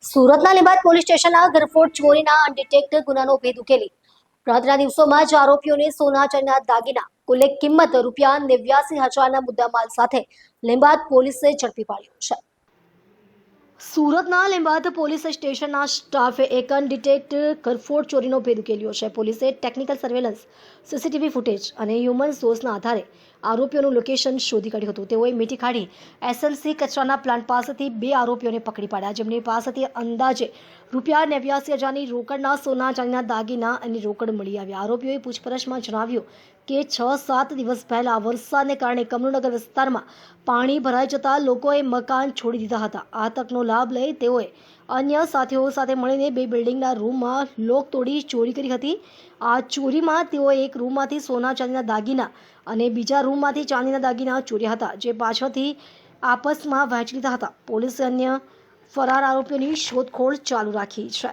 સુરતના લીંબાદ પોલીસ સ્ટેશનના ઘરફોડ ચોરીના અનડિટેક્ટ ગુનાનો ભેદ ઉકેલી રાતના દિવસોમાં જ આરોપીઓને સોના ચાંદીના દાગીના કુલ કિંમત ₹89,000ના મુદ્દામાલ સાથે લીંબાદ પોલીસે ઝડપી પાડ્યો છે। સુરતના લીંબાદ પોલીસ સ્ટેશનના સ્ટાફે એક અનડિટેક્ટ ઘરફોડ ચોરીનો ભેદ ઉકેલ્યો છે। પોલીસે ટેકનિકલ સર્વેલન્સ, સીસીટીવી ફૂટેજ અને હ્યુમન સોર્સના આધારે આરોપીઓનું લોકેશન શોધી કાઢ્યું હતું। તેઓએ મીઠી ખાડી એસએલસી કચરાના પ્લાન્ટ પાસેથી 2 આરોપીઓને પકડી પાડ્યા, જેમની પાસેથી અંદાજે ₹89,000ની રોકડના સોના ચાંદીના દાગીના અને રોકડ મળી આવ્યા। આરોપીઓએ પૂછપરછમાં જણાવ્યું કે 6-7 દિવસ પહેલા વરસાદને કારણે કમરુનગર વિસ્તારમાં પાણી ભરાઈ જતા લોકોએ મકાન છોડી દીધા હતા। આ તકનો લાભ લઈ તેઓએ અન્ય સાથીઓ સાથે મળીને 2 બિલ્ડિંગના રૂમમાં લોક તોડી ચોરી કરી હતી। આ ચોરીમાં તેઓએ એક રૂમમાંથી સોના ચાંદીના દાગીના અને બીજા રૂમમાંથી ચાંદીના દાગીના ચોર્યા હતા, જે પાછળથી આપસમાં વહેંચી લીધા હતા। પોલીસે અન્ય ફરાર આરોપીઓની શોધખોળ ચાલુ રાખી છે।